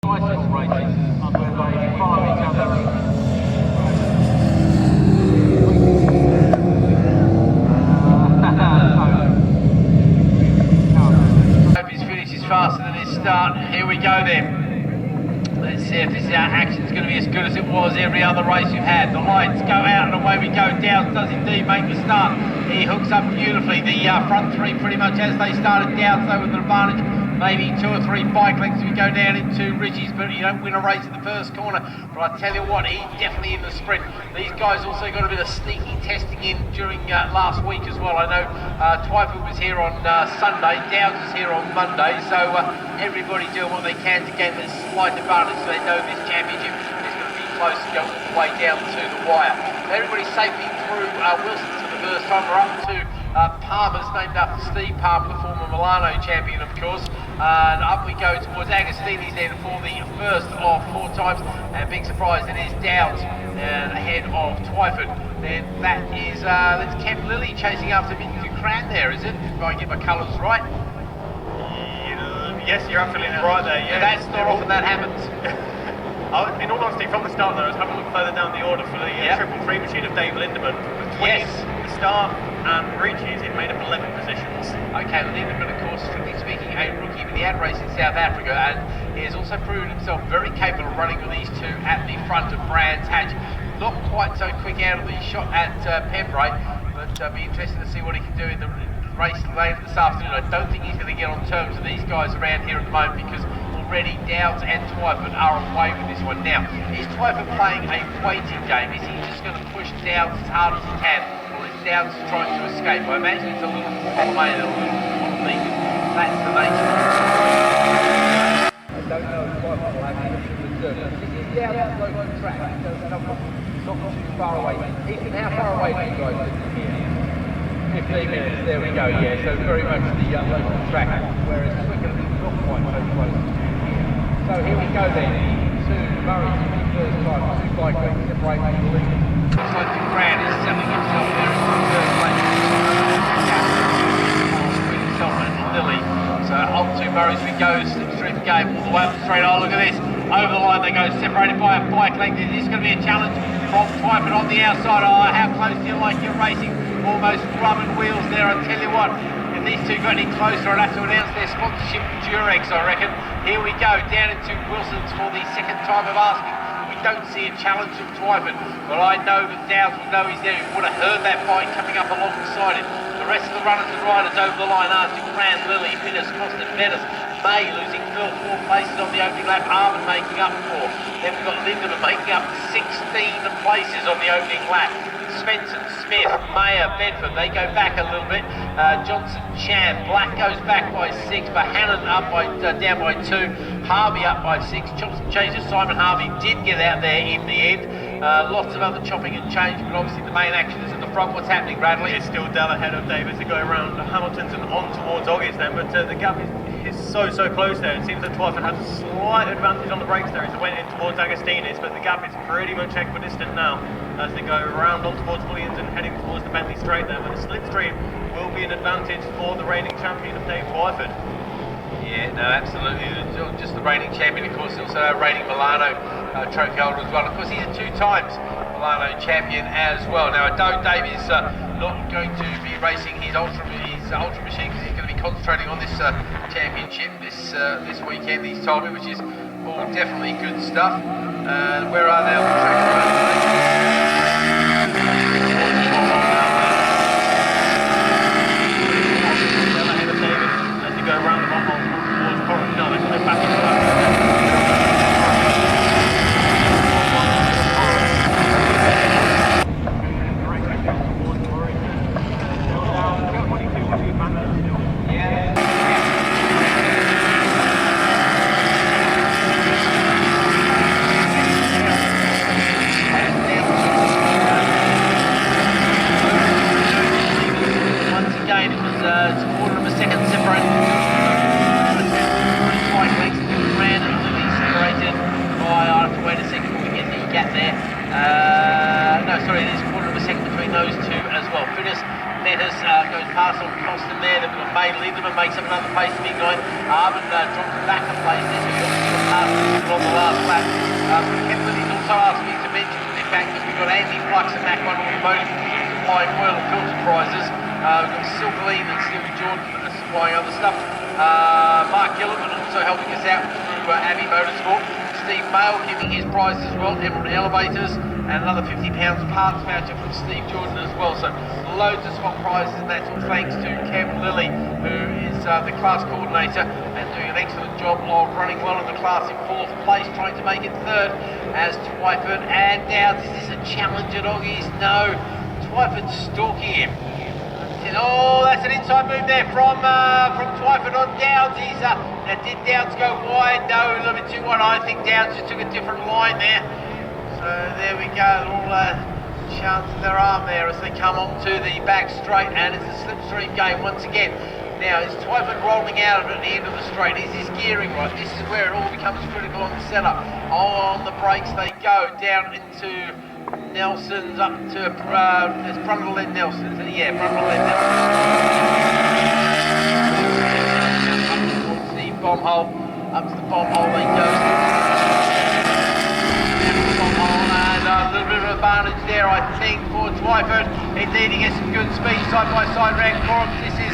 Bicycle races, where they follow each other. Hope his finish is faster than his start. Here we go then. Let's see if this action is going to be as good as it was every other race we've had. The lights go out and away we go. Downs does indeed make the start. He hooks up beautifully. The front three pretty much as they started. Downs though with an advantage. Maybe 2 or 3 bike lengths as we go down into Ridges, but you don't win a race in the first corner. But I tell you what, he's definitely in the sprint. These guys also got a bit of sneaky testing in during last week as well. I know Twyford was here on Sunday, Downs was here on Monday, so everybody doing what they can to gain this slight advantage so they know this championship is going to be close to go all the way down to the wire. Everybody's safely through Wilson's for the first time. We're up to Palmer's, named after Steve Palmer, the former Milano champion, of course. And up we go towards Agostini's then for the first of 4 times. And big surprise, it is Downs ahead of Twyford. Then that is that's Kemp Lilly chasing after Mick Ducran there, is it? If I get my colours right. Yes, you're absolutely right there. Yeah, that's not often that happens. In all honesty, from the start though, I was having a look further down the order for the triple three machine of Dave Lindemann. Between the start and Ridges, it made up 11 positions. Okay, Lindemann, of course, strictly speaking, a rookie with the ad race in South Africa, and he has also proven himself very capable of running with these two at the front of Brands Hatch. Not quite so quick out of the shot at Pembrey, but be interesting to see what he can do in the race later this afternoon. I don't think he's going to get on terms with these guys around here at the moment because already Downs and Twyford are away with this one. Now, is Twyford playing a waiting game? Is he just going to push Downs as hard as he can, or is Downs trying to escape? I imagine it's a little complicated, a little complicated. That's the nature. I don't know if Twyford will have anything to do. This is down that local track, so it's not too far away. Ethan, how far away do you guys live from here? 15 minutes, there we go, yeah, so very much the local track, whereas Twickenham is not quite so close. So here we go then, to Murray for the first time, 2 bike lengths separate from the lead. Looks like Ducran is selling himself there in the first place. Himself and Lilly. So up to Murray's we go, slipstream game all the way up the straight. Oh, look at this, over the line they go, separated by a bike length. This is going to be a challenge from Twyford on the outside. Oh, how close do you like your racing? Almost rubbing wheels there, I tell you what. If these two got any closer, I'd have to announce their sponsorship from Durex, I reckon. Here we go, down into Wilson's for the second time of asking. We don't see a challenge from Twyford, but I know that Downs will know he's there. He would have heard that bike coming up alongside him. The rest of the runners and riders over the line are Ducran, Lilly, Finnis, Costin, Venus, May losing 4 places on the opening lap, Armin making up 4. Then we've got Lindemann making up 16 places on the opening lap. Svensson, Smith, Mayer, Bedford, they go back a little bit. Johnson, Chan, Black goes back by 6, but Hannon up by down by 2. Harvey up by 6. Chops and changes. Simon Harvey did get out there in the end. Lots of other chopping and change, but obviously the main action is at the front. What's happening, Bradley? It's still Dell ahead of Davis to go around Hamilton's and on towards Oggies then, but the gap is so close there. It seems that Twyford had a slight advantage on the brakes there as it went in towards Agostini's, but the gap is pretty much equidistant now as they go around on towards Williams and heading towards the Bentley Straight there. But the slipstream will be an advantage for the reigning champion of Dave Twyford. Yeah, no, absolutely. Just the reigning champion, of course, also a reigning Milano trophy holder as well. Of course, he's a 2 times Milano champion as well. Now, I know Dave is not going to be racing his ultra machine because he's going to be concentrating on this championship this weekend. He's told me, which is all definitely good stuff. Where are they on the track? Go around the bottom towards Corridor. No, they're coming back into that. Once again, it was a quarter of a second separate. Wait a second before we get the gap there. No, sorry, there's a quarter of a second between those two as well. Finnis, Letters goes past on Costin there. They've got May Lindemann makes up another place to be going. Arvin drops back a place. There's on the last lap. Kemplin is also asking me to mention the fact that we've got Andy Flux and Mac 1 Automotive supplying oil and filter prizes. We've got Silver Lee and Stevie Jordan supplying other stuff. Mark Gilliman also helping us out through Abbey Motorsport. Steve Mail giving his prize as well, Emerald Elevators, and another £50 parts voucher from Steve Jordan as well. So loads of spot prizes, and that's all thanks to Kevin Lilly, who is the class coordinator and doing an excellent job of running well in the class in 4th place, trying to make it 3rd as Twyford and Dowds. Is this a challenge at Oggies? No, Twyford's stalking him. Oh, that's an inside move there from Twyford on Dowds. Now, did Dowds go wide? No, a little bit too wide. I think Dowds just took a different line there. So there we go. All chance in their arm there as they come onto the back straight, and it's a slipstream game once again. Now, is Twyford rolling out at the end of the straight? Is his gearing right? This is where it all becomes critical on the setup. On the brakes they go, down into Nelson's, up to there's Brundle and Nelson, isn't it? Yeah, Brundle and Nelson. Towards the bomb hole, up to the bomb hole they go. Bomb hole, and a little bit of advantage there, I think, for Twyford. Indeed, he gets some good speed side by side round Corums. This is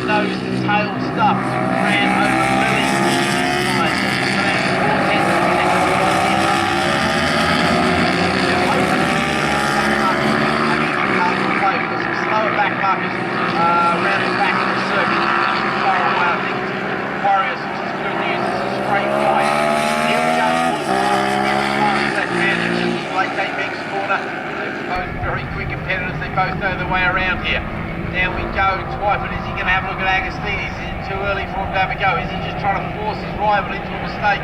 nose to tail stuff ran over Lily. Slower back markers around the back of the circuit. Far away, I think. Warriors, which is good news. It's a straight line. Here we go. Late day Beck's corner. They're both very quick competitors. They both know the way around here. Down we go. Twyford, is he going to have a look at Agostini? Is it too early for him to have a go? Is he just trying to force his rival into a mistake?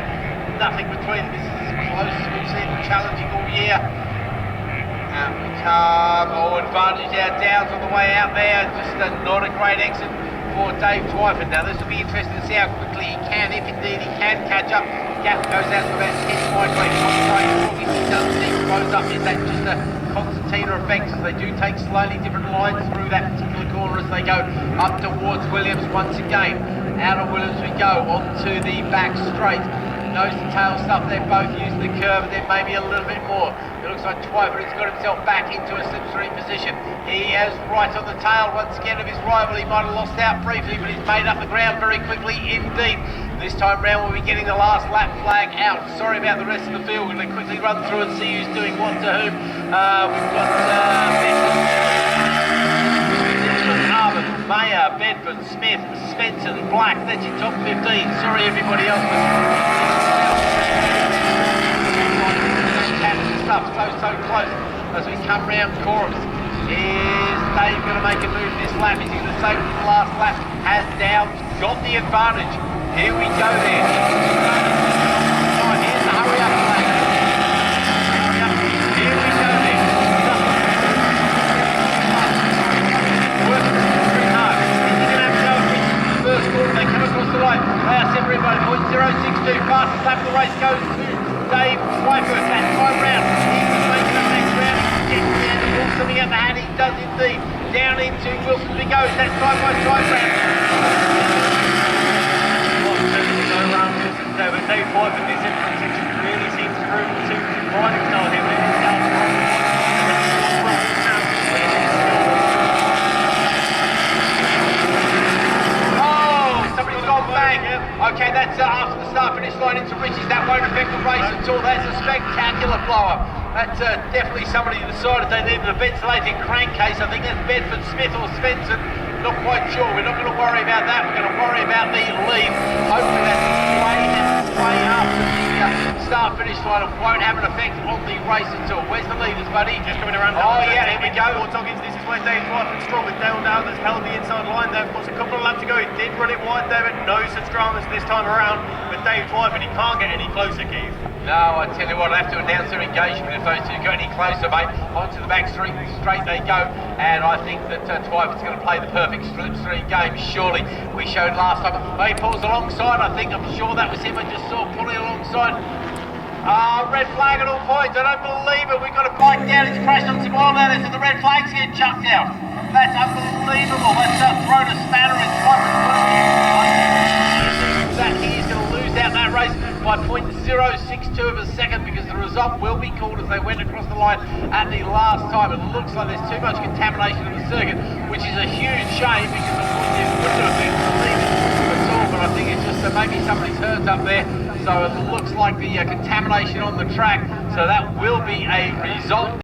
Nothing between them. This is as close as we've seen them challenging all year. Out we come. Oh, advantage out. Downs on the way out there. Just not a great exit for Dave Twyford. Now this will be interesting to see how quickly he can, if indeed he can catch up. Gap goes out to about 10 wide way. He doesn't seem to close up. Is that just a concertina effect, as they do take slightly different lines through that particular corner as they go up towards Williams once again. Out of Williams we go onto the back straight. Nose to tail stuff, they're both using the curve, there may be a little bit more. It looks like Twyford has got himself back into a slipstream position. He has right on the tail once again of his rival. He might have lost out briefly, but he's made up the ground very quickly indeed. This time round we'll be getting the last lap flag out. Sorry about the rest of the field. We're going to quickly run through and see who's doing what to whom. We've got Mayer, Bedford, Smith, Svensson, Black. That's your top 15. Sorry everybody else. So close as we come round Corums. Is Dave going to make a move this lap? Is he going to save it for the last lap? Has Dowds got the advantage? Here we go then. Oh, here's the hurry up lap. Hurry up. Here we go then. Working pretty hard. Is he going to have to go and reach the first corner? They come across the line. They are separated. 0.062. Fastest lap of the race goes to Dave Twyford. That time round. He's making up next round. He's getting down to pull something out the hat. He does indeed. Down into Wilson he goes. That side by side round. But Dave Twyford, this position really seems to prove to pride himself here. Oh, somebody's gone bang. Okay, that's after the start finish line into Richie's. That won't affect the race at all. That's a spectacular blow-up. That's definitely somebody who decided they needed a ventilating crankcase. I think that's Bedford, Smith or Svensson. Not quite sure. We're not going to worry about that. We're going to worry about the lead. Hopefully that's way after the start finish line. It won't have an effect on the race at all. Where's the leaders, buddy? Just coming around. Oh yeah, here we go. This is where Dave Twyford's strong with Dale Down that's held the inside line there. Of course, a couple of laps to go. He did run it wide there, but no such dramas this time around. But Dave Twyford, he can't get any closer, Keith. No, I tell you what, I have to announce their engagement if those two go any closer, mate. Onto the back straight they go, and I think that Twyford's going to play the perfect slipstream game, surely. We showed last time, he pulls alongside, I'm sure that was him I just saw pulling alongside. Red flag at all points, I don't believe it, we've got a bike down, it's crashed on some oil there, so the red flag's getting chucked out. That's unbelievable, that's thrown a spanner in that he is going to lose out that race by 0.062 of a second, because the result will be called as they went across the line at the last time. It looks like there's too much contamination of the circuit, which is a huge shame, because of course there would have been at all, but I think it's just that maybe somebody's hurt up there. So it looks like the contamination on the track, so that will be a result.